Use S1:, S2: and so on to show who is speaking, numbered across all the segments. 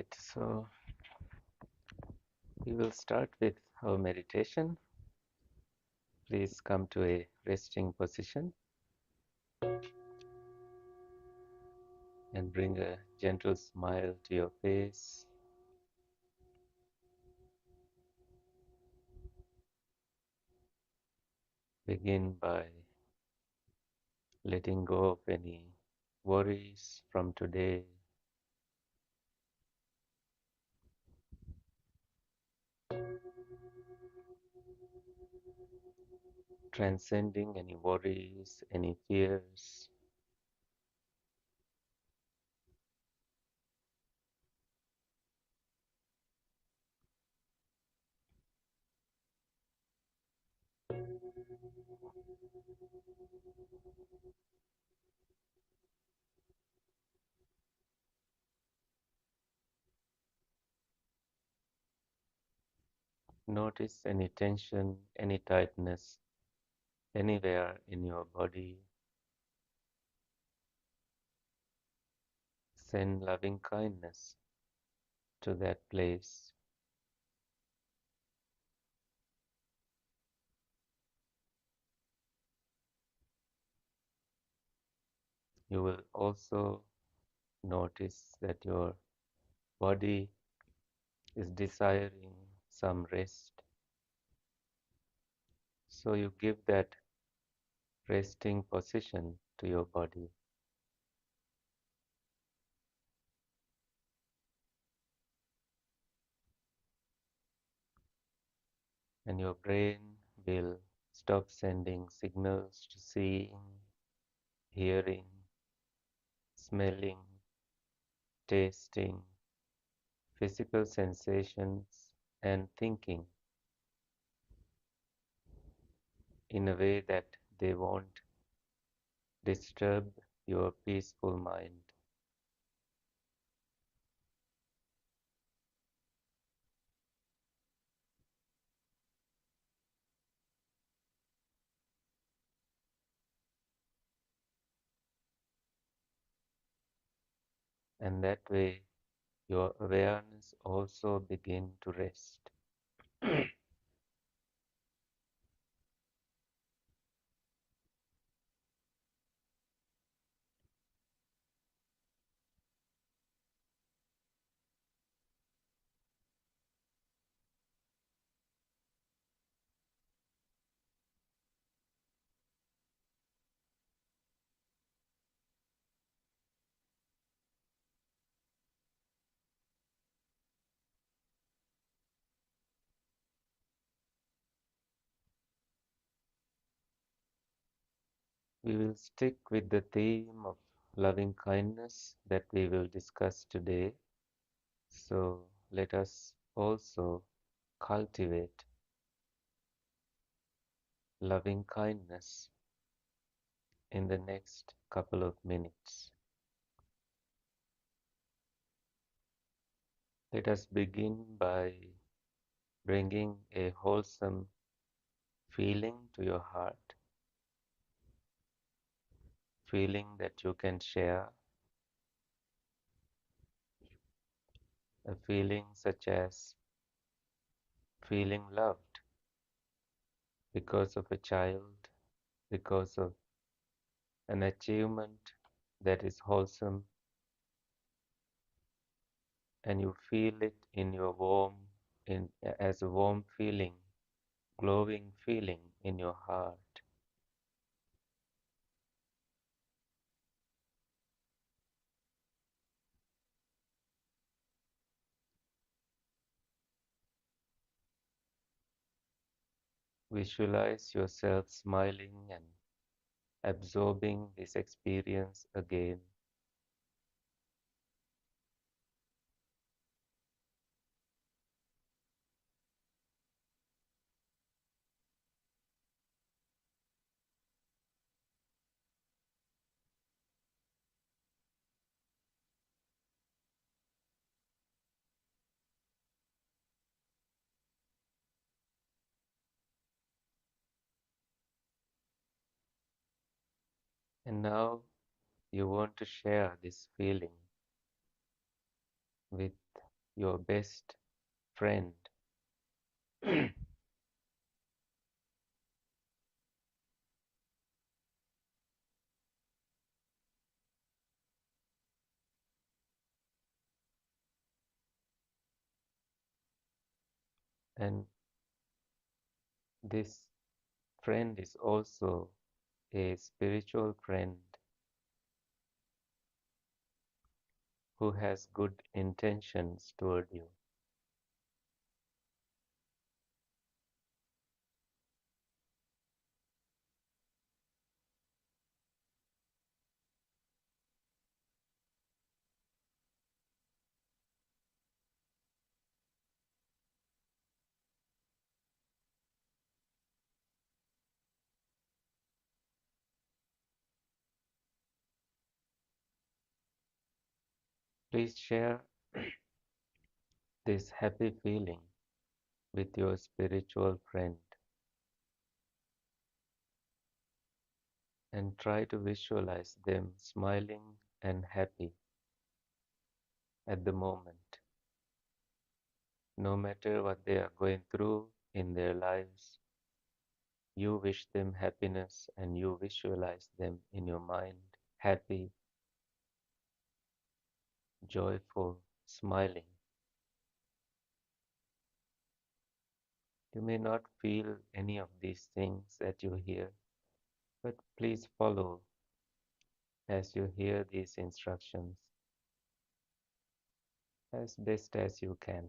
S1: Right, so we will start with our meditation. Please come to a resting position and bring a gentle smile to your face. Begin by letting go of any worries from today. Transcending any worries, any fears. Notice any tension, any tightness anywhere in your body. Send loving kindness to that place. You will also notice that your body is desiring some rest. So you give that resting position to your body. And your brain will stop sending signals to seeing, hearing, smelling, tasting, physical sensations, and thinking in a way that they won't disturb your peaceful mind. And that way, your awareness also begin to rest. We will stick with the theme of loving kindness that we will discuss today. So let us also cultivate loving kindness in the next couple of minutes. Let us begin by bringing a wholesome feeling to your heart, feeling that you can share, a feeling such as feeling loved because of a child, because of an achievement that is wholesome, and you feel it in your as a warm feeling, glowing feeling in your heart. Visualize yourself smiling and absorbing this experience again. And now you want to share this feeling with your best friend. And this friend is also a spiritual friend who has good intentions toward you. Please share this happy feeling with your spiritual friend and try to visualize them smiling and happy at the moment. No matter what they are going through in their lives, you wish them happiness and you visualize them in your mind, happy, joyful, smiling. You may not feel any of these things that you hear, but please follow as you hear these instructions as best as you can.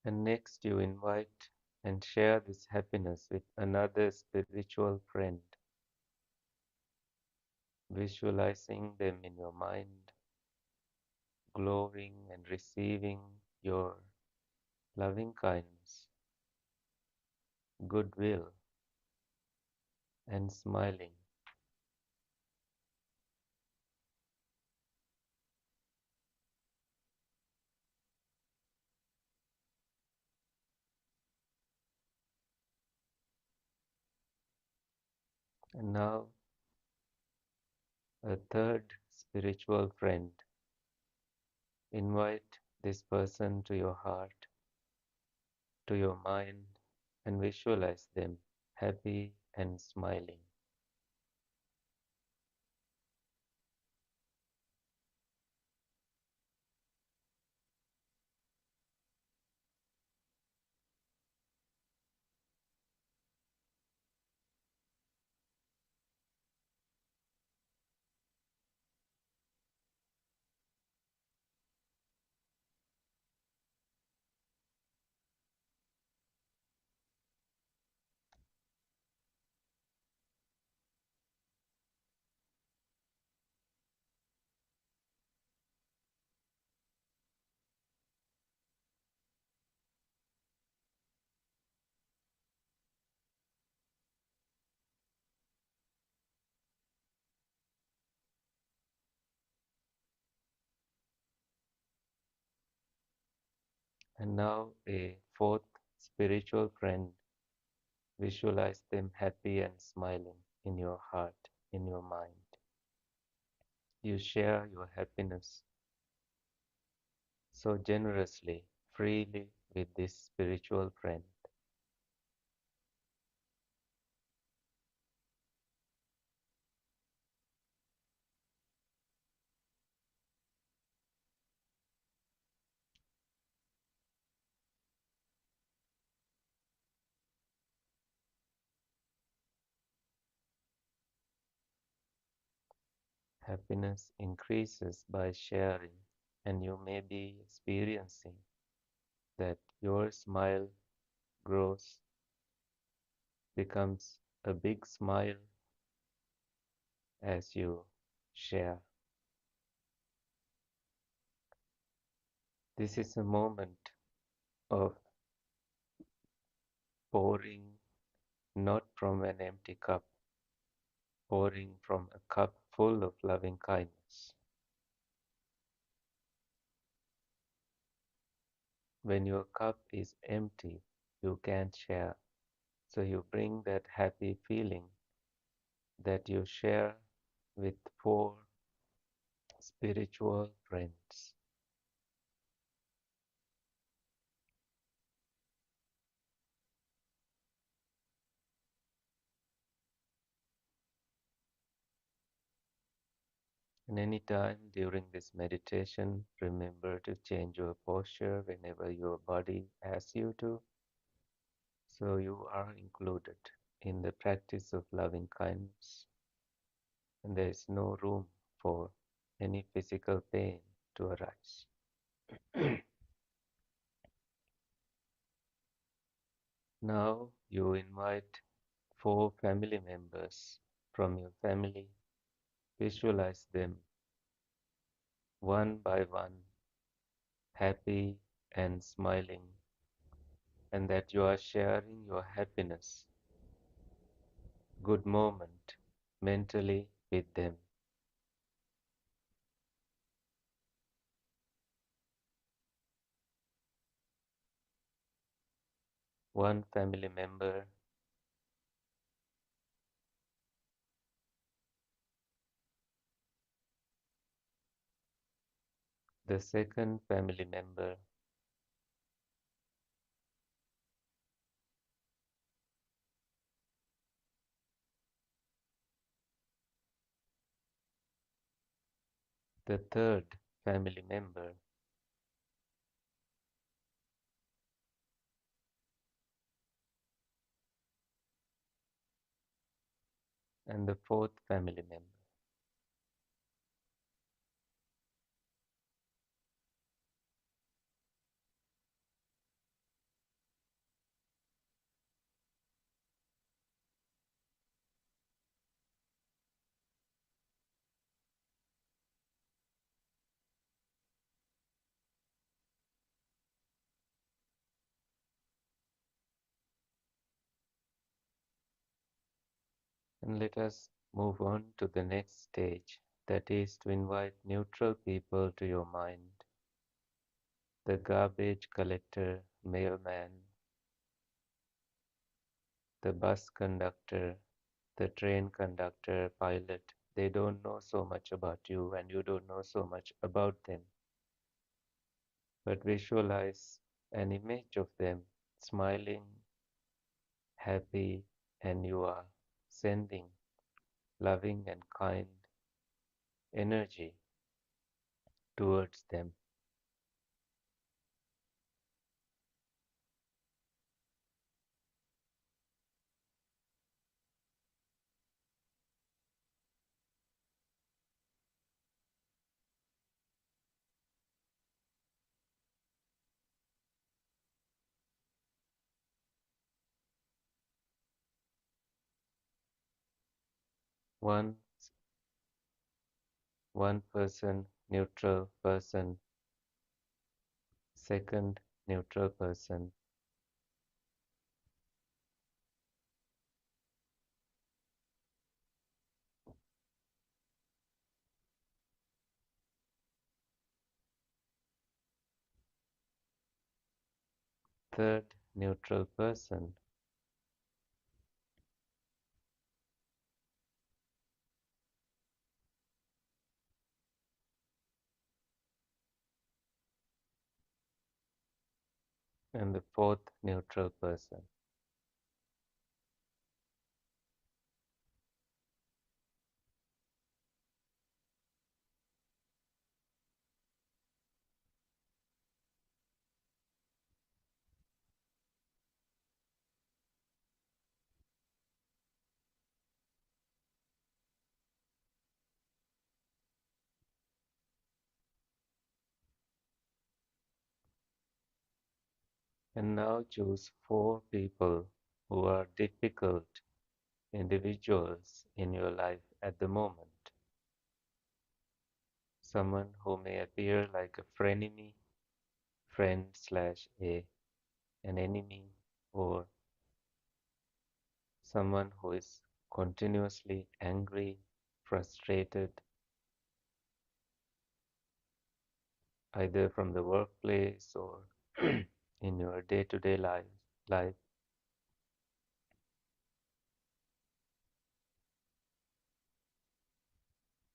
S1: And next, you invite and share this happiness with another spiritual friend, visualizing them in your mind, glowing and receiving your loving kindness, goodwill, and smiling. And now, a third spiritual friend. Invite this person to your heart, to your mind, and visualize them happy and smiling. And now, a fourth spiritual friend. Visualize them happy and smiling in your heart, in your mind. You share your happiness so generously, freely with this spiritual friend. Happiness increases by sharing, and you may be experiencing that your smile grows, becomes a big smile as you share. This is a moment of pouring not from an empty cup, pouring from a cup full of loving kindness. When your cup is empty, you can't share. So you bring that happy feeling that you share with pour spiritual friends. And any time during this meditation, remember to change your posture whenever your body asks you to, so you are included in the practice of loving kindness, and there is no room for any physical pain to arise. Now you invite 4 family members from your family. Visualize them one by one, happy and smiling, and that you are sharing your happiness, good moment mentally with them. One family member, the second family member, the third family member, and the fourth family member. And let us move on to the next stage, that is to invite neutral people to your mind. The garbage collector, mailman, the bus conductor, the train conductor, pilot. They don't know so much about you and you don't know so much about them. But visualize an image of them smiling, happy, and you are sending loving and kind energy towards them. One, one person, neutral person, second, neutral person, third, neutral person, and the fourth, neutral person. And now choose 4 people who are difficult individuals in your life at the moment. Someone who may appear like a frenemy, friend slash an enemy, or someone who is continuously angry, frustrated, either from the workplace or in your day-to-day life,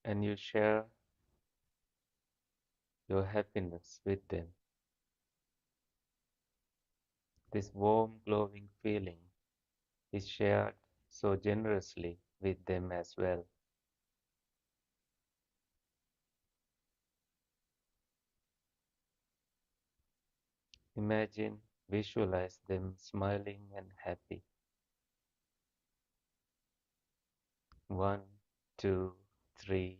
S1: and you share your happiness with them. This warm, glowing feeling is shared so generously with them as well. Imagine, visualize them smiling and happy. 1, 2, 3,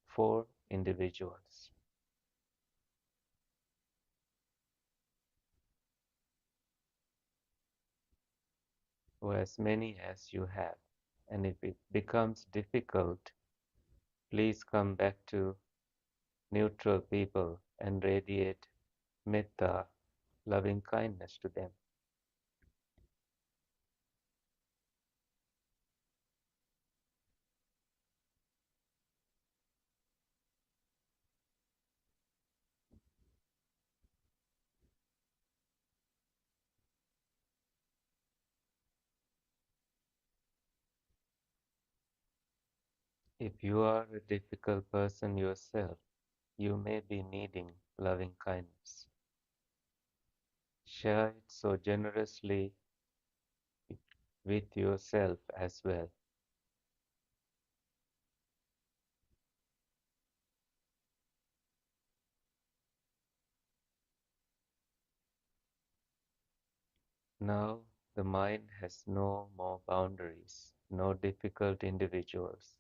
S1: 4 individuals, or as many as you have. And if it becomes difficult, please come back to neutral people and radiate metta, loving kindness to them. If you are a difficult person yourself, you may be needing loving kindness. Share it so generously with yourself as well. Now the mind has no more boundaries, no difficult individuals.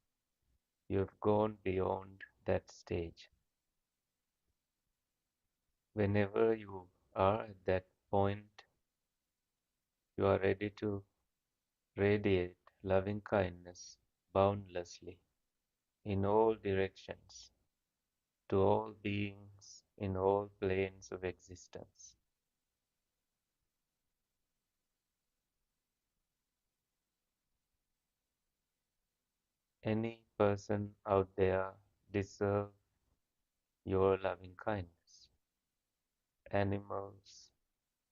S1: You have gone beyond that stage. Whenever you are at that point, you are ready to radiate loving kindness boundlessly in all directions to all beings in all planes of existence. Any person out there deserves your loving kindness. Animals,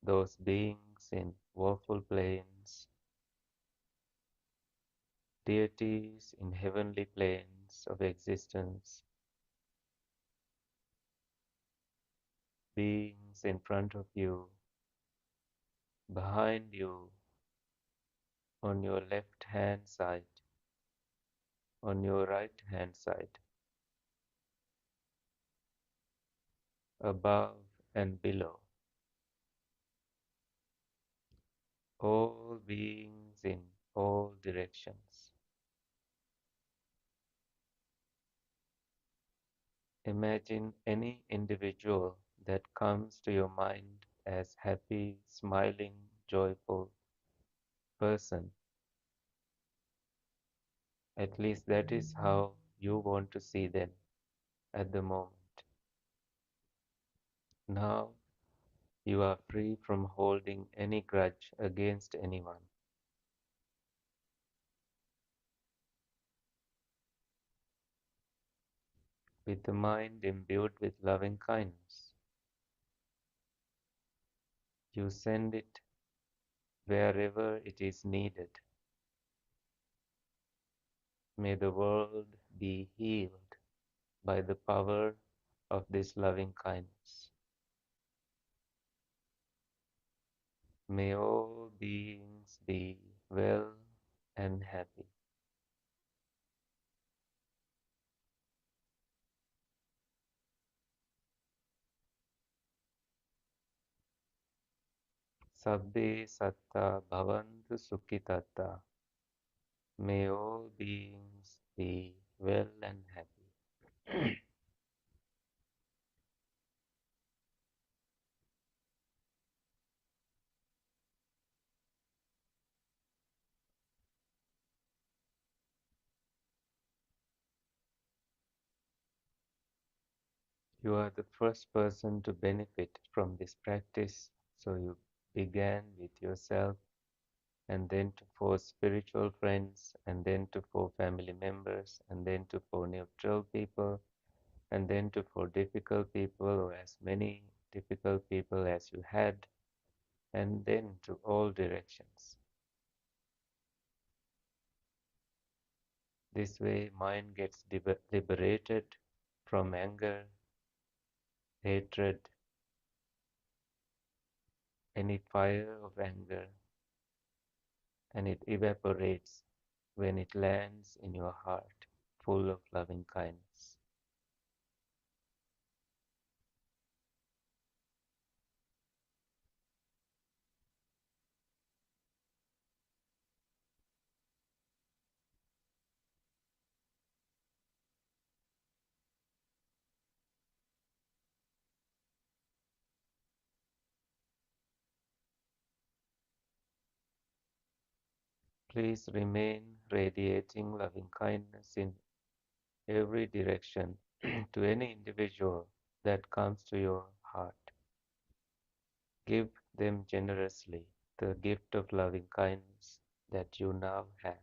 S1: those beings in woeful planes, deities in heavenly planes of existence, beings in front of you, behind you, on your left hand side, on your right hand side, above and below, all beings in all directions. Imagine any individual that comes to your mind as happy, smiling, joyful person. At least that is how you want to see them at the moment. Now you are free from holding any grudge against anyone. With the mind imbued with loving kindness, you send it wherever it is needed. May the world be healed by the power of this loving kindness. May all beings be well and happy. Sabbe satta bhavantu sukhitata. May all beings be well and happy. You are the first person to benefit from this practice, so you began with yourself, and then to four spiritual friends, and then to four family members, and then to four neutral people, and then to four difficult people, or as many difficult people as you had, and then to all directions. This way, mind gets liberated from anger, hatred, any fire of anger, and it evaporates when it lands in your heart, full of loving kindness. Please remain radiating loving kindness in every direction to any individual that comes to your heart. Give them generously the gift of loving kindness that you now have.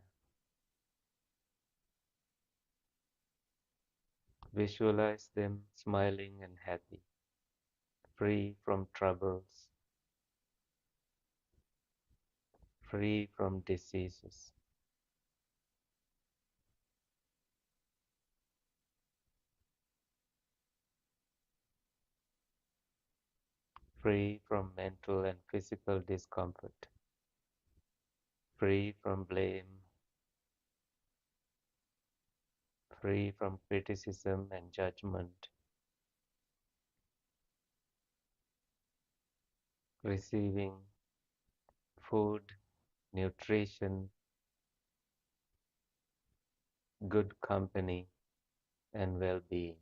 S1: Visualize them smiling and happy, free from troubles, free from diseases, free from mental and physical discomfort, free from blame, free from criticism and judgment, receiving food, nutrition, good company, and well-being.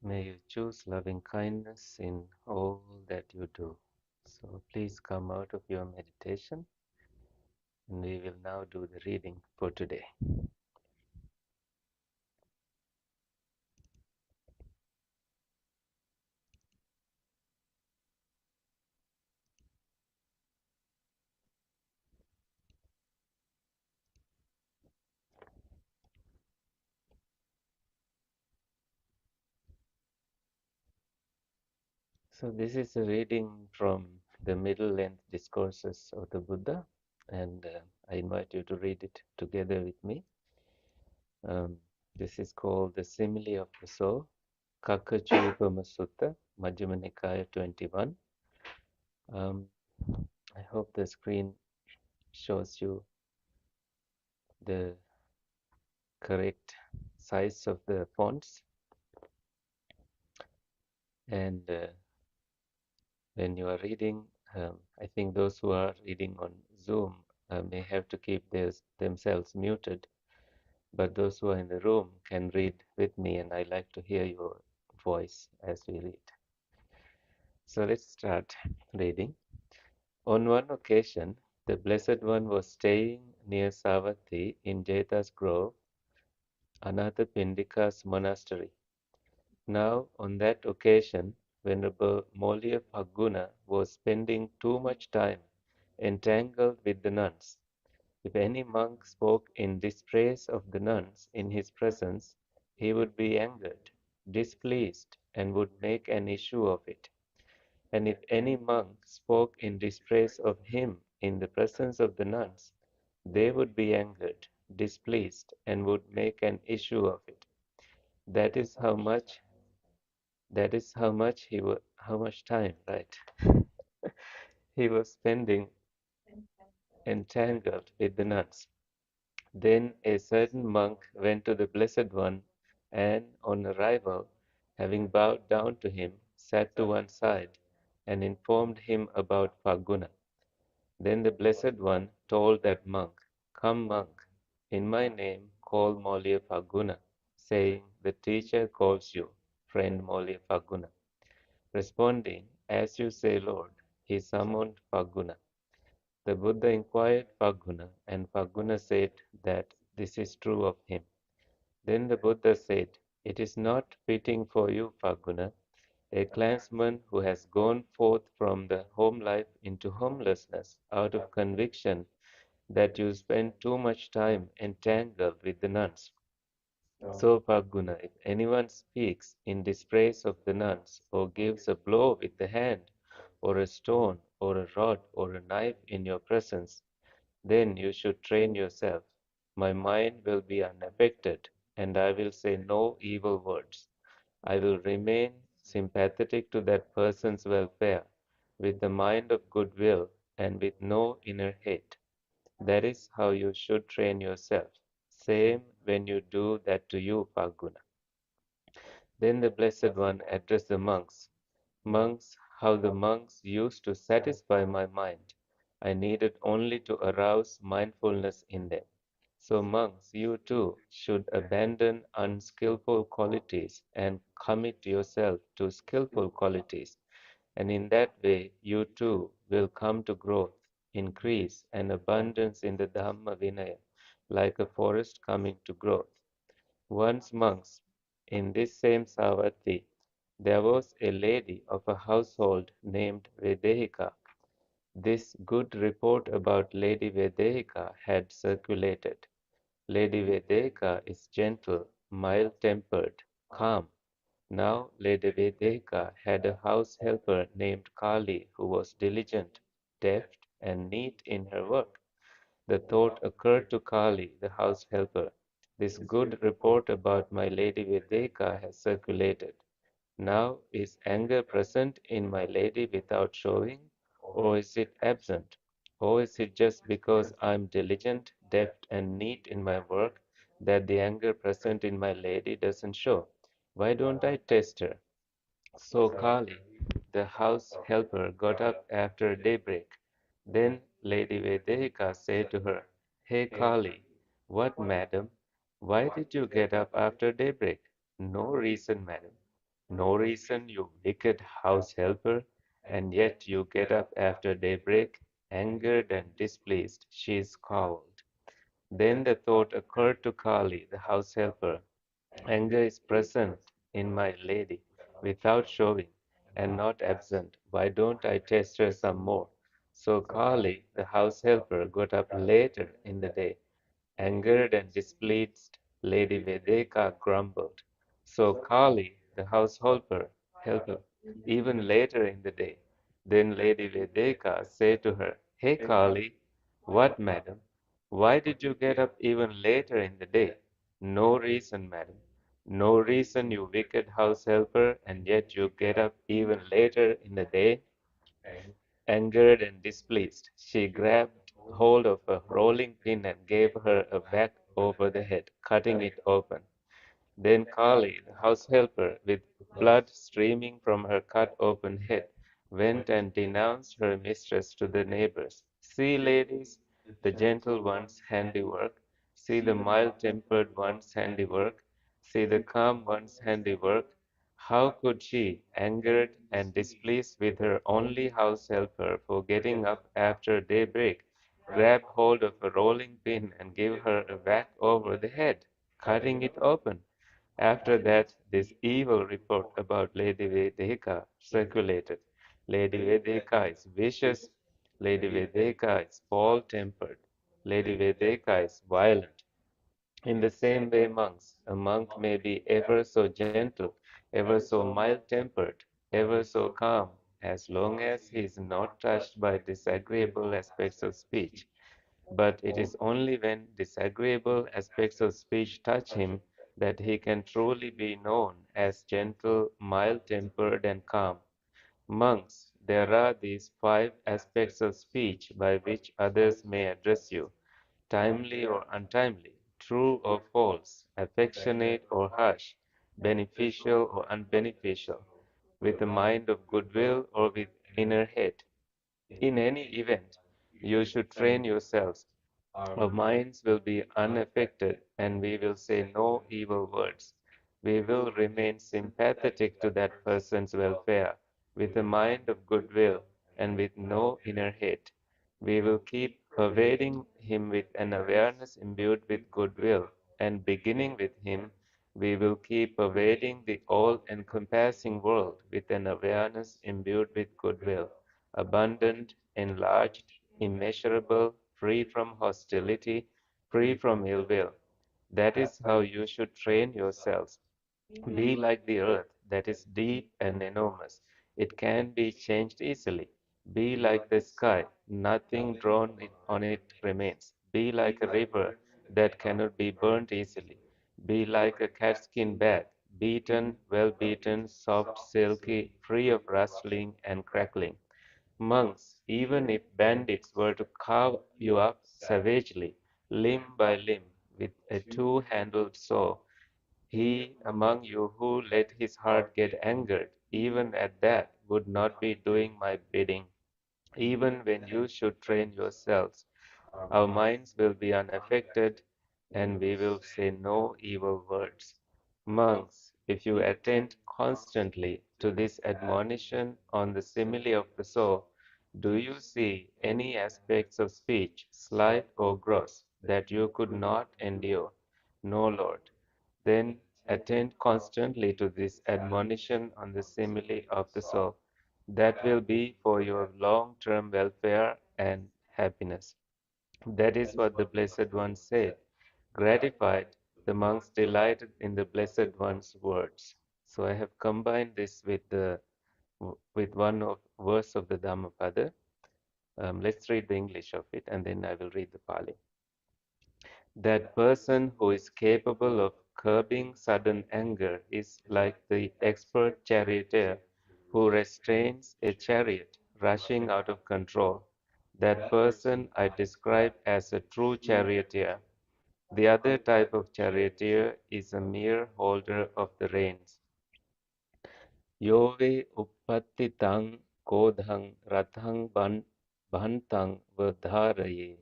S1: May you choose loving kindness in all that you do. So please come out of your meditation and we will now do the reading for today. So this is a reading from the middle length discourses of the Buddha, and I invite you to read it together with me. This is called the Simile of the Soul, Kakacūpama Sutta, Majjhima Nikaya 21. I hope the screen shows you the correct size of the fonts, and when you are reading, I think those who are reading on Zoom may have to keep themselves muted, but those who are in the room can read with me, and I like to hear your voice as we read. So let's start reading. On one occasion, the Blessed One was staying near Savatthi in Jeta's Grove, Anathapindika's monastery. Now, on that occasion, Venerable Moliya Phagguna was spending too much time entangled with the nuns. If any monk spoke in dispraise of the nuns in his presence, he would be angered, displeased, and would make an issue of it. And if any monk spoke in dispraise of him in the presence of the nuns, they would be angered, displeased, and would make an issue of it. That is how much how much time, right? He was spending entangled with the nuns. Then a certain monk went to the Blessed One, and on arrival, having bowed down to him, sat to one side, and informed him about Phagguna. Then the Blessed One told that monk, "Come, monk, in my name call Moliya Phagguna," saying, "The teacher calls you, friend Moliya Phagguna." Responding, "As you say, Lord," he summoned Phagguna. The Buddha inquired Phagguna, and Phagguna said that this is true of him. Then the Buddha said, "It is not fitting for you, Phagguna, a clansman who has gone forth from the home life into homelessness out of conviction that you spend too much time entangled with the nuns. So, Phagguna, if anyone speaks in dispraise of the nuns, or gives a blow with the hand, or a stone, or a rod, or a knife in your presence, then you should train yourself. My mind will be unaffected, and I will say no evil words. I will remain sympathetic to that person's welfare, with the mind of goodwill, and with no inner hate. That is how you should train yourself. Same when you do that to you, Phagguna." Then the Blessed One addressed the monks. "Monks, how the monks used to satisfy my mind. I needed only to arouse mindfulness in them. So, monks, you too should abandon unskillful qualities and commit yourself to skillful qualities, and in that way you too will come to growth, increase, and abundance in the Dhamma Vinaya, like a forest coming to growth. Once, monks, in this same Savatthi, there was a lady of a household named Vedehika. This good report about Lady Vedehika had circulated. Lady Vedehika is gentle, mild-tempered, calm. Now Lady Vedehika had a house helper named Kali who was diligent, deft, and neat in her work. The thought occurred to Kali, the house helper, "This good report about my Lady Vedehika has circulated. Now is anger present in my lady without showing, or is it absent? Or is it just because I am diligent, deft, and neat in my work that the anger present in my lady doesn't show? Why don't I test her?" So Kali, the house helper, got up after daybreak. Then Lady Vedehika said to her, "Hey Kali, what, madam? Why did you get up after daybreak?" "No reason, madam." No reason, you wicked house helper, and yet you get up after daybreak, angered and displeased. She scowled. Then the thought occurred to Kali, the house helper. Anger is present in my lady, without showing, and not absent. Why don't I test her some more? So Kali, the house helper, got up later in the day. Angered and displeased, Lady Vedeka grumbled. So Kali, the helper, even later in the day. Then Lady Vedeka said to her, Hey Kali, what, madam? Why did you get up even later in the day? No reason, madam. No reason, you wicked house helper, and yet you get up even later in the day. Angered and displeased, she grabbed hold of a rolling pin and gave her a whack over the head, cutting it open. Then Kali, the house helper, with blood streaming from her cut open head, went and denounced her mistress to the neighbors. See, ladies, the gentle one's handiwork. See the mild tempered one's handiwork. See the calm one's handiwork. How could she, angered and displeased with her only house helper for getting up after daybreak, grab hold of a rolling pin and give her a whack over the head, cutting it open? After that, this evil report about Lady Vedeka circulated. Lady Vedeka is vicious. Lady Vedeka is bald-tempered. Lady Vedeka is violent. In the same way, monks, a monk may be ever so gentle, ever so mild-tempered, ever so calm, as long as he is not touched by disagreeable aspects of speech. But it is only when disagreeable aspects of speech touch him that he can truly be known as gentle, mild-tempered, and calm. Monks, there are these five aspects of speech by which others may address you: timely or untimely, true or false, affectionate or harsh, beneficial or unbeneficial, with a mind of goodwill or with inner hate. In any event, you should train yourselves. Our minds will be unaffected, and we will say no evil words. We will remain sympathetic to that person's welfare, with a mind of goodwill and with no inner hate. We will keep pervading him with an awareness imbued with goodwill, and beginning with him, we will keep pervading the all-encompassing world with an awareness imbued with goodwill, abundant, enlarged, immeasurable, free from hostility, free from ill will. That is how you should train yourselves. Be like the earth, that is deep and enormous. It can be changed easily. Be like the sky, nothing drawn on it remains. Be like a river that cannot be burnt easily. Be like a catskin bag, beaten, well beaten, soft, silky, free of rustling and crackling. Monks, even if bandits were to carve you up savagely, limb by limb, with a two-handled saw, he among you who let his heart get angered, even at that, would not be doing my bidding, even when you should train yourselves. Our minds will be unaffected, and we will say no evil words. Monks, if you attend constantly to this admonition on the simile of the soul, do you see any aspects of speech, slight or gross, that you could not endure? No, Lord. Then attend constantly to this admonition on the simile of the soul. That will be for your long-term welfare and happiness. That is what the Blessed One said. Gratified, the monks delighted in the Blessed One's words. So I have combined this with one of verse of the Dhammapada. Let's read the English of it, and then I will read the Pali. That person who is capable of curbing sudden anger is like the expert charioteer who restrains a chariot rushing out of control. That person I describe as a true charioteer. The other type of charioteer is a mere holder of the reins. Yove uppatitang kodhang rathang bhantang vadharaye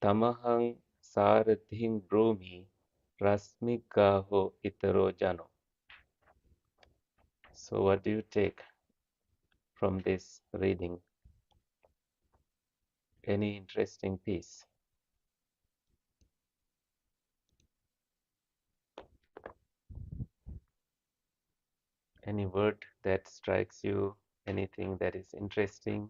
S1: tamahang sarathing brumi rasmikaho itaro jano. So, what do you take from this reading? Any interesting piece? Any word that strikes you? Anything that is interesting?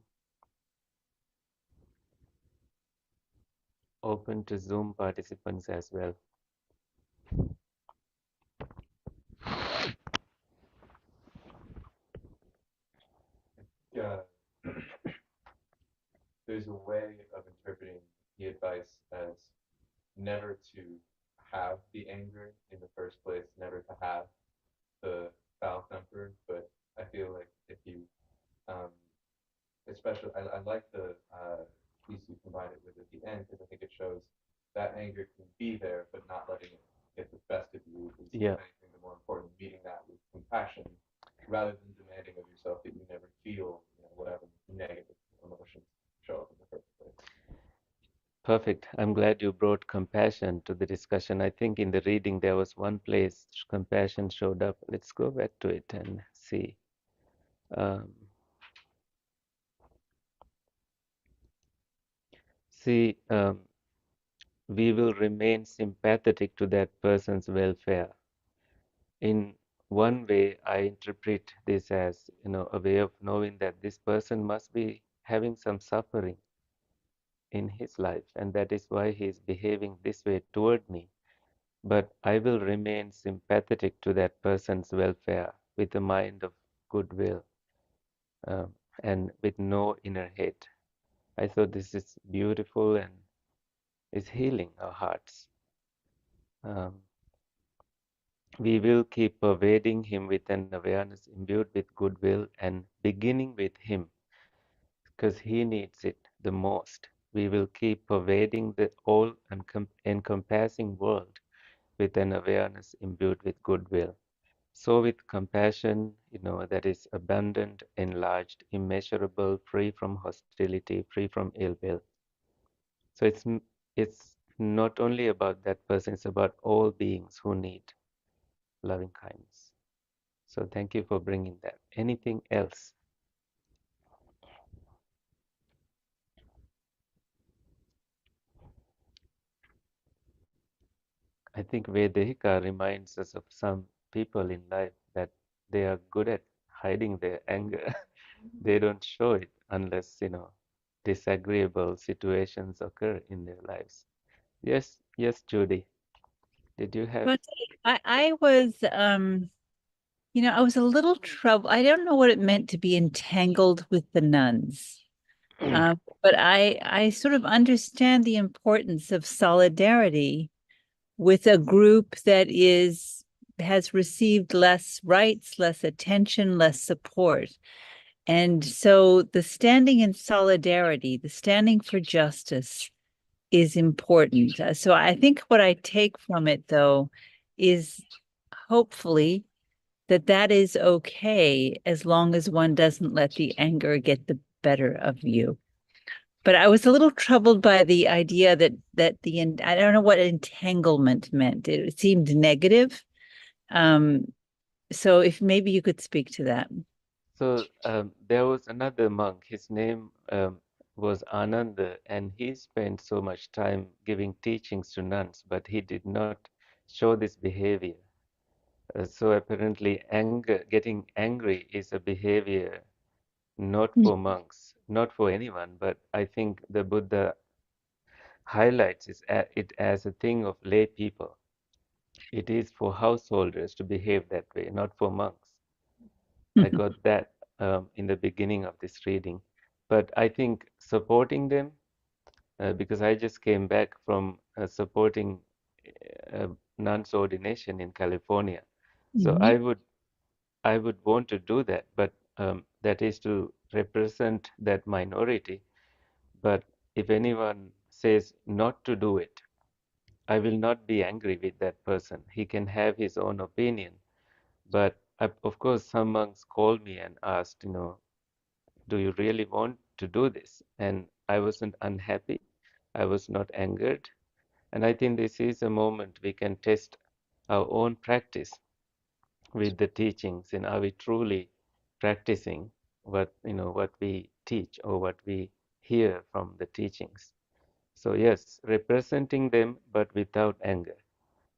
S1: Open to Zoom participants as well.
S2: Yeah, there's a way of interpreting the advice as never to have the anger in the first place, never to have the foul temper. But I feel like if you, um, especially, I like the piece you combine it with at the end because I think it shows that anger can be there, but not letting it get the best of you is,
S1: Yeah,
S2: if anything, the more important. Meeting that with compassion rather than demanding of yourself that you never feel, whatever negative emotions show up in the first place.
S1: perfect. I'm glad you brought compassion to the discussion. I think in the reading there was one place compassion showed up. Let's go back to it and see. Um, see, we will remain sympathetic to that person's welfare. In one way, I interpret this as, a way of knowing that this person must be having some suffering in his life, and that is why he is behaving this way toward me. But I will remain sympathetic to that person's welfare with a mind of goodwill, um, and with no inner hate. I thought this is beautiful and is healing our hearts. Um, we will keep pervading him with an awareness imbued with goodwill and beginning with him because he needs it the most. We will keep pervading the all encompassing world with an awareness imbued with goodwill. So, with compassion, that is abundant, enlarged, immeasurable, free from hostility, free from ill will. So, it's not only about that person, it's about all beings who need loving kindness. So, thank you for bringing that. Anything else? I think Vedika reminds us of some people in life that they are good at hiding their anger. They don't show it unless, disagreeable situations occur in their lives. Yes, yes, Judy. Did you have?
S3: But I was I was a little trouble. I don't know what it meant to be entangled with the nuns. But I sort of understand the importance of solidarity with a group that has received less rights, less attention, less support. And so the standing in solidarity, the standing for justice is important. So I think what I take from it, though, is hopefully that is okay as long as one doesn't let the anger get the better of you. But I was a little troubled by the idea that I don't know what entanglement meant. It seemed negative. Um, so if maybe you could speak to that.
S1: So there was another monk. His name was Ananda, and he spent so much time giving teachings to nuns, but he did not show this behavior. So apparently, getting angry is a behavior not for monks, not for anyone, but I think the Buddha highlights it as a thing of lay people. It is for householders to behave that way, not for monks. I got that in the beginning of this reading. But I think supporting them, because I just came back from supporting uh, nuns ordination in California. So
S3: Mhm.
S1: I would want to do that, but that is to represent that minority. But if anyone says not to do it, I will not be angry with that person. He can have his own opinion. But of course, some monks called me and asked, do you really want to do this? And I wasn't unhappy. I was not angered. And I think this is a moment we can test our own practice. with the teachings, and are we truly practicing what we teach or what we hear from the teachings? So yes, representing them but without anger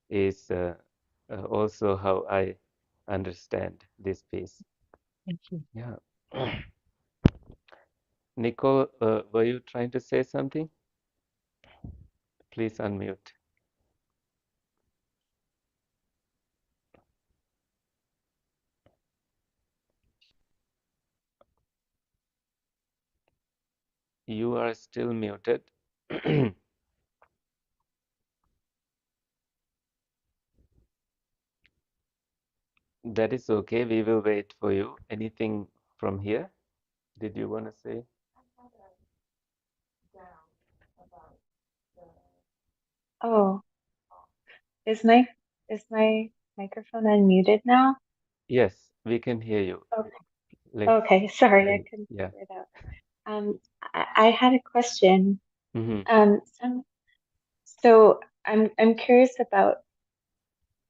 S1: is also how I understand this piece.
S3: Thank you.
S1: Yeah. Nicole, were you trying to say something? Please unmute. You are still muted. That is okay. We will wait for you. Anything from here? Did you want to say?
S4: Oh, is my is my microphone unmuted now?
S1: Yes, we can hear you.
S4: Okay.
S1: Let's
S4: Okay, sorry, I
S1: try.
S4: couldn't
S1: Yeah.
S4: figure it out. I had a question.
S1: Mm-hmm.
S4: Some so I'm curious about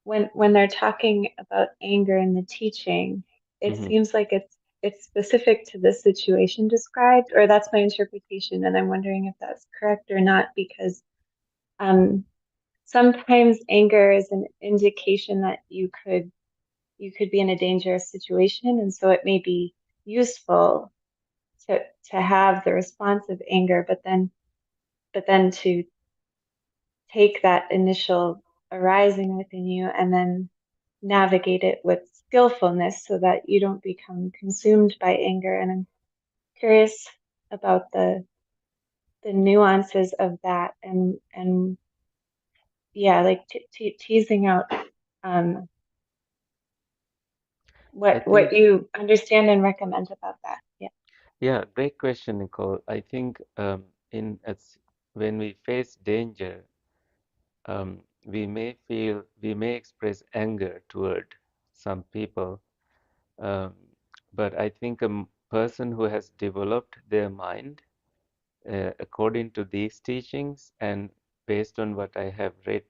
S4: when they're talking about anger in the teaching, it
S1: Mm-hmm.
S4: seems like it's specific to the situation described, or that's my interpretation, and I'm wondering if that's correct or not, because um sometimes anger is an indication that you could be in a dangerous situation, and so it may be useful to have the response of anger, but then to take that initial arising within you and then navigate it with skillfulness so that you don't become consumed by anger. And I'm curious about the nuances of that, and yeah, like teasing out um,
S1: I
S4: what
S1: think,
S4: you understand and recommend about that. Yeah.
S1: yeah, great question, Nicole. I think when we face danger, we may express anger toward some people, um, but I think a person who has developed their mind according to these teachings and based on what I have read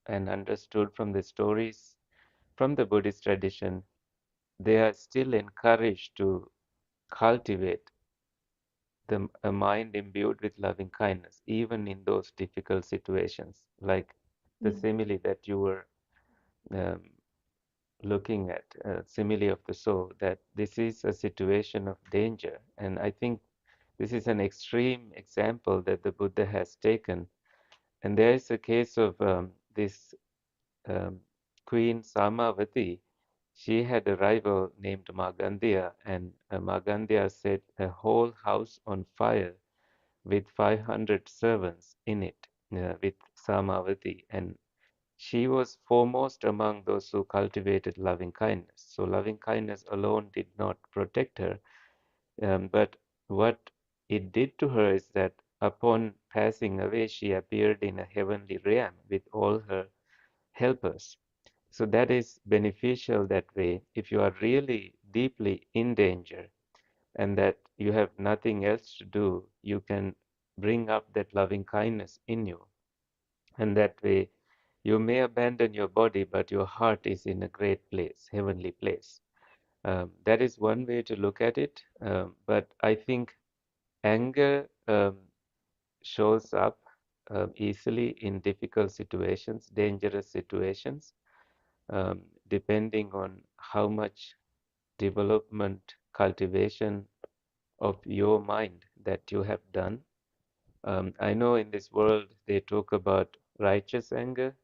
S1: and understood from the stories from the Buddhist tradition, they are still encouraged to cultivate a mind imbued with loving kindness, even in those difficult situations, like the
S4: Mm.
S1: simile that you were um, looking at, simile of the soul, that this is a situation of danger. And I think this is an extreme example that the Buddha has taken. And there is a case of this um, Queen Samavati. She had a rival named Magandia, and Magandia set a whole house on fire with 500 servants in it, with Samavati. And she was foremost among those who cultivated loving kindness. So, loving kindness alone did not protect her, but what it did to her is that upon passing away, she appeared in a heavenly realm with all her helpers. So that is beneficial that way. If you are really deeply in danger and that you have nothing else to do, you can bring up that loving kindness in you. And that way, you may abandon your body, but your heart is in a great place, heavenly place. That is one way to look at it. But I think anger shows up easily in difficult situations, dangerous situations, depending on how much development, cultivation of your mind that you have done. I know in this world they talk about righteous anger,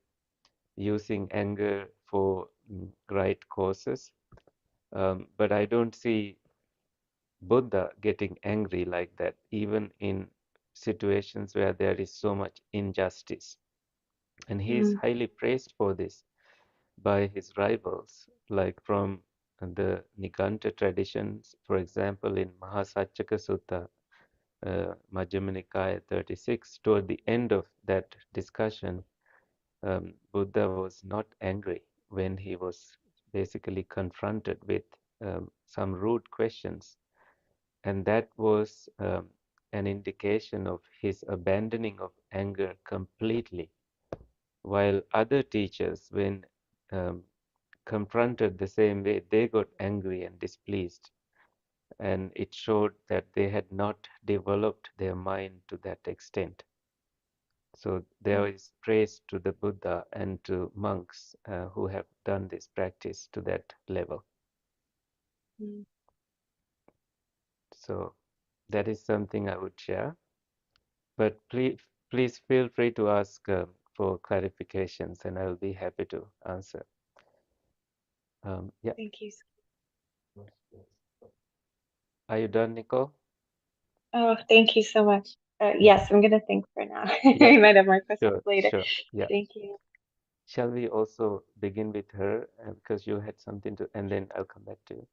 S1: using anger for right causes, but I don't see Buddha getting angry like that, even in situations where there is so much injustice. And he is
S4: Mm.
S1: highly praised for this by his rivals, like from the Niganta traditions, for example, in Mahasacchaka Sutta, Majjhima Nikaya 36, toward the end of that discussion, Buddha was not angry when he was basically confronted with some rude questions. And that was an indication of his abandoning of anger completely. While other teachers, when um, confronted the same way, they got angry and displeased. And it showed that they had not developed their mind to that extent. So there is praise to the Buddha and to monks who have done this practice to that level.
S4: Mm.
S1: So that is something I would share. But please feel free to ask for clarifications, and I will be happy to answer. Yeah.
S4: Thank you.
S1: Are you done, Nicole?
S4: Oh, thank you so much.
S1: Yeah.
S4: Yes, I'm gonna think for now.
S1: Yeah.
S4: I might have more questions
S1: Sure.
S4: later.
S1: Sure. Yeah.
S4: Thank you.
S1: Shall we also begin with her because you had something to, and then I'll come back to you.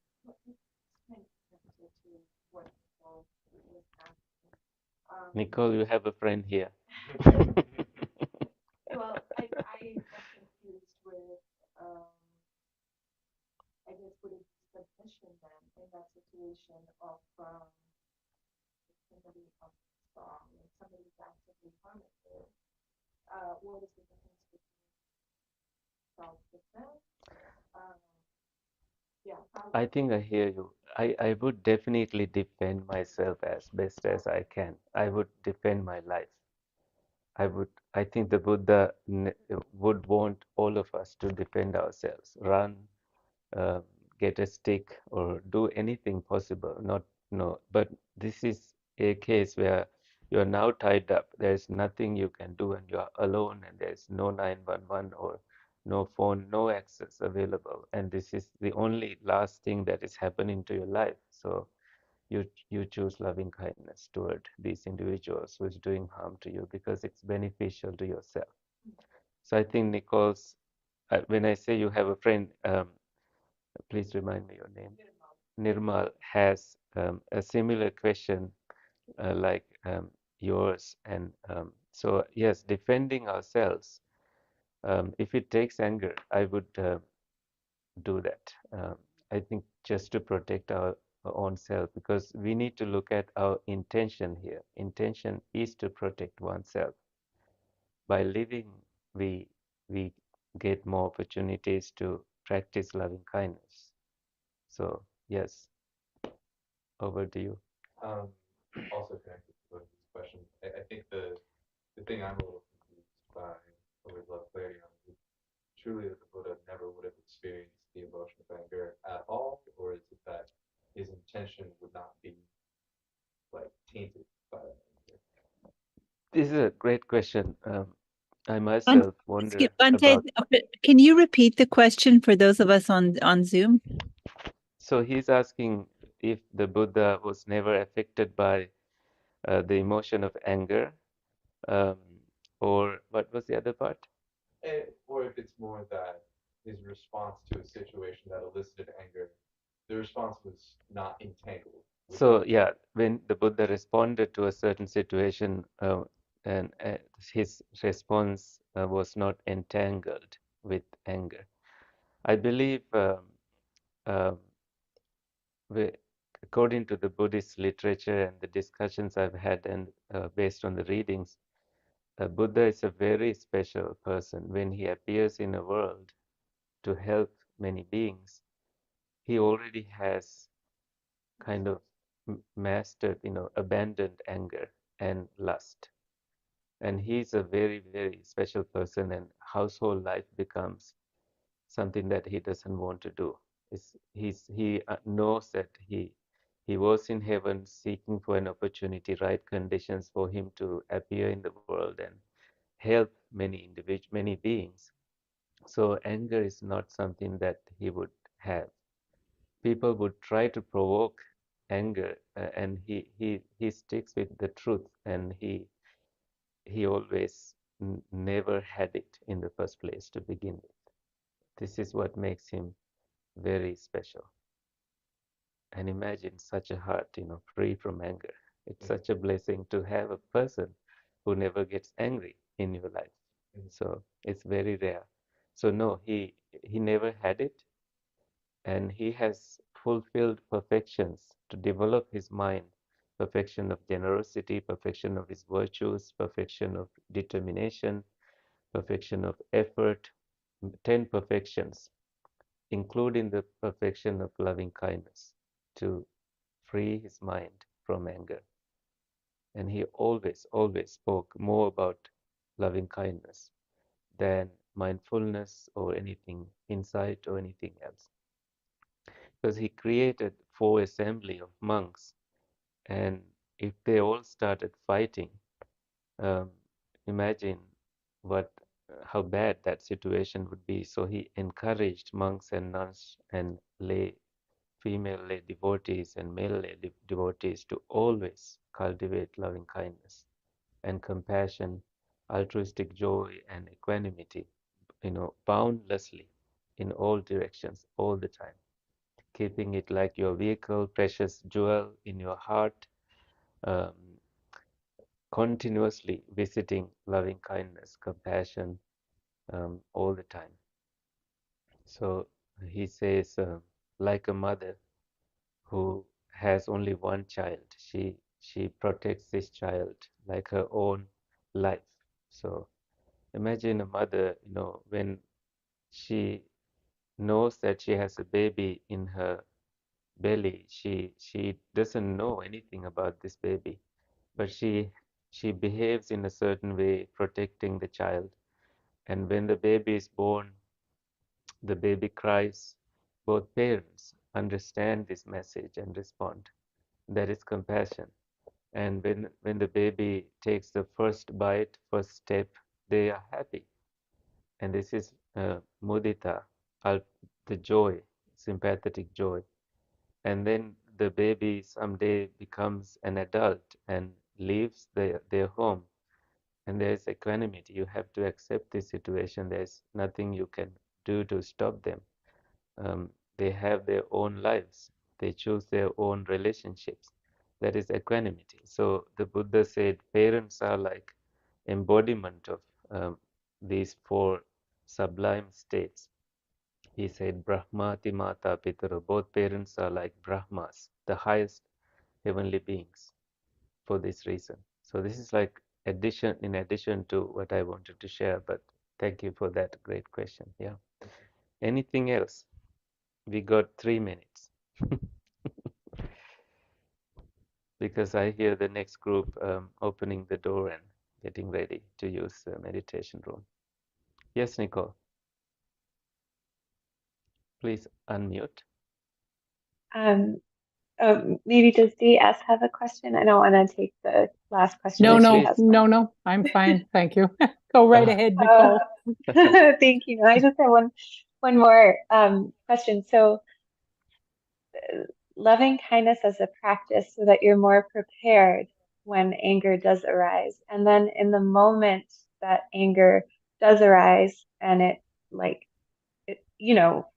S1: Nicole, you have a friend here.
S5: Well, I got confused with, I guess, what is submission then in that situation of somebody of strong and somebody's actively harming you. What is the difference between self-defense? Yeah.
S1: I think I hear you. I would definitely defend myself as best as I can. I would defend my life. I think the Buddha would want all of us to defend ourselves, run, uh, get a stick, or do anything possible. Not no, but this is a case where you are now tied up. There is nothing you can do, and you are alone, and there is no 911 or no phone, no access available, and this is the only last thing that is happening to your life. So you choose loving kindness toward these individuals who is doing harm to you because it's beneficial to yourself. So I think Nicole's, when I say you have a friend, please remind me your name. Nirmal has a similar question like yours, and so yes, defending ourselves. If it takes anger, I would do that. I think just to protect our own self, because we need to look at our intention here. Intention is to protect oneself. By living, we get more opportunities to practice loving kindness. So yes, over to you.
S2: Also connected to both these questions, I think the thing I'm a little confused by, or would love clarity on, is truly that the Buddha never would have experienced the emotion of anger at all, or is it that his intention would not be like tainted by that anger?
S1: This is a great question. I myself wonder
S3: Bante,
S1: about.
S3: can you repeat the question for those of us on Zoom?
S1: So he's asking if the Buddha was never affected by the emotion of anger, um, or what was the other part?
S2: Or if it's more that his response to a situation that elicited anger, the response was not entangled.
S1: So yeah, when the Buddha responded to a certain situation, and his response was not entangled with anger. I believe, um, we, according to the Buddhist literature and the discussions I've had, and based on the readings, Buddha is a very special person. When he appears in a world to help many beings, he already has kind of mastered, abandoned anger and lust. And he's a very, very special person, and household life becomes something that he doesn't want to do. He knows that he was in heaven seeking for an opportunity, right conditions for him to appear in the world and help many beings. So anger is not something that he would have. People would try to provoke anger, and he sticks with the truth, and he always never had it in the first place to begin with. This is what makes him very special. And imagine such a heart, free from anger. It's such a blessing to have a person who never gets angry in your life. So it's very rare. So no, he never had it, and he has fulfilled perfections to develop his mind, perfection of generosity, perfection of his virtues, perfection of determination, perfection of effort, 10 perfections including the perfection of loving kindness, to free his mind from anger. And he always, always spoke more about loving kindness than mindfulness or anything, insight or anything else. Because he created 4 assembly of monks, and if they all started fighting, um, imagine what how bad that situation would be. So he encouraged monks and nuns and female lay devotees and male lay devotees to always cultivate loving kindness and compassion, altruistic joy and equanimity, boundlessly in all directions, all the time, keeping it like your vehicle, precious jewel in your heart, um, continuously visiting loving kindness, compassion, all the time. So he says, like a mother who has only one child, she protects this child like her own life. So imagine a mother, when she knows that she has a baby in her belly, she doesn't know anything about this baby, but she behaves in a certain way, protecting the child. And when the baby is born, the baby cries. Both parents understand this message and respond. That is compassion. And when the baby takes the first bite, first step, they are happy. And this is mudita, the joy, sympathetic joy. And then the baby someday becomes an adult and leaves their home. And there's equanimity. You have to accept this situation. There's nothing you can do to stop them. They have their own lives. They choose their own relationships. That is equanimity. So the Buddha said parents are like embodiment of these 4 sublime states. He said Brahmati Mata Pitara. Both parents are like Brahmas, the highest heavenly beings, for this reason. So this is like in addition to what I wanted to share, but thank you for that great question. Yeah. Anything else? We got 3 minutes. Because I hear the next group opening the door and getting ready to use the meditation room. Yes, Nicole, please unmute.
S4: Maybe does DS have a question? I don't want to take the last question
S6: No,
S4: if she
S6: no,
S4: has one.
S6: no, I'm fine. Thank you. Go right ahead, Nicole.
S4: Thank you. I just have one more question. So, loving kindness as a practice so that you're more prepared when anger does arise. And then in the moment that anger does arise and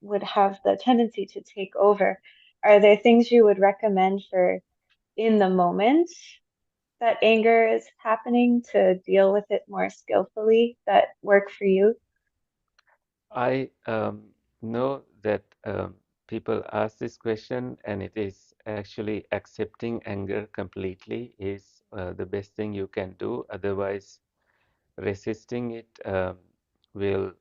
S4: would have the tendency to take over, are there things you would recommend for in the moment that anger is happening to deal with it more skillfully that work for you?
S1: I know that people ask this question, and it is actually accepting anger completely is the best thing you can do. Otherwise, resisting it will,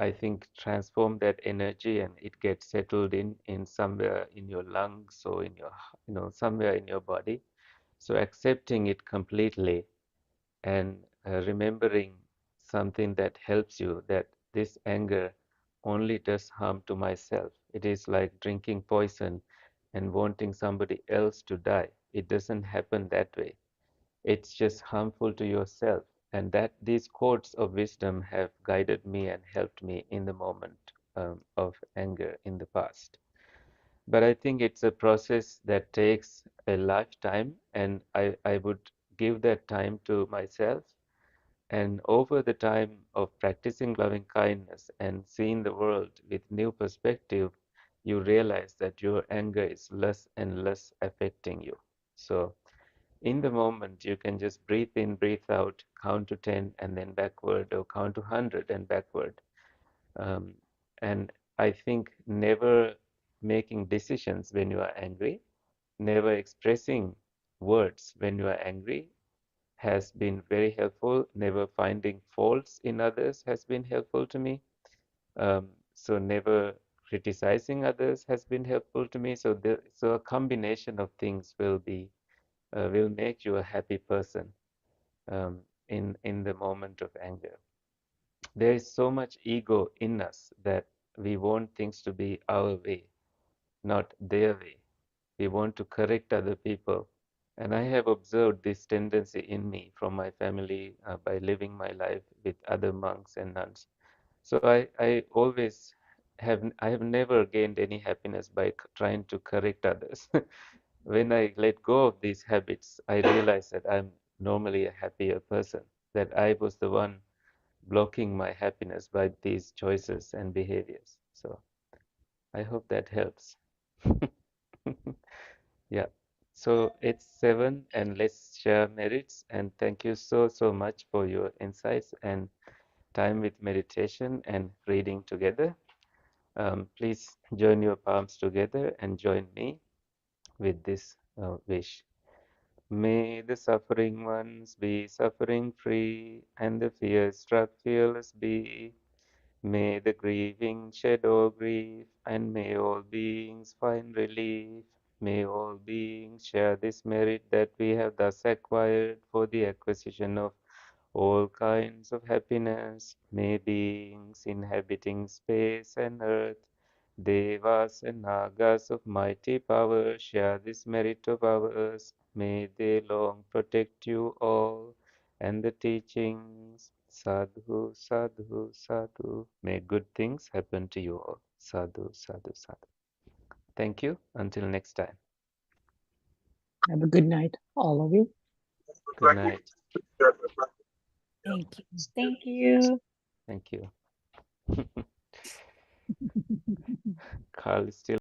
S1: I think, transform that energy, and it gets settled in somewhere in your lungs or in your, somewhere in your body. So accepting it completely and remembering something that helps you, that this anger only does harm to myself. It is like drinking poison and wanting somebody else to die. It doesn't happen that way. It's just harmful to yourself. And that these quotes of wisdom have guided me and helped me in the moment of anger in the past. But I think it's a process that takes a lifetime, and I would give that time to myself. And over the time of practicing loving kindness and seeing the world with new perspective, you realize that your anger is less and less affecting you. So in the moment, you can just breathe in, breathe out, count to 10 and then backward, or count to 100 and backward. Um, and I think never making decisions when you are angry, never expressing words when you are angry has been very helpful. Never finding faults in others has been helpful to me. So never criticizing others has been helpful to me. So a combination of things will make you a happy person in the moment of anger. There is so much ego in us that we want things to be our way, not their way. We want to correct other people. And I have observed this tendency in me from my family by living my life with other monks and nuns. So I always I have never gained any happiness by trying to correct others. When I let go of these habits, I realize that I'm normally a happier person, that I was the one blocking my happiness by these choices and behaviors. So I hope that helps. Yeah. So it's 7 and let's share merits, and thank you so much for your insights and time with meditation and reading together. Please join your palms together and join me with this wish. May the suffering ones be suffering free and the fear-struck fearless be. May the grieving shed all grief, and may all beings find relief. May all beings share this merit that we have thus acquired for the acquisition of all kinds of happiness. May beings inhabiting space and earth, devas and nagas of mighty power, share this merit of ours. May they long protect you all and the teachings. Sadhu, sadhu, sadhu. May good things happen to you all. Sadhu, sadhu, sadhu. Thank you. Until next time.
S6: Have a good night, all of you.
S1: Good night.
S3: Thank you.
S4: Thank you.
S1: Thank you. Carl is still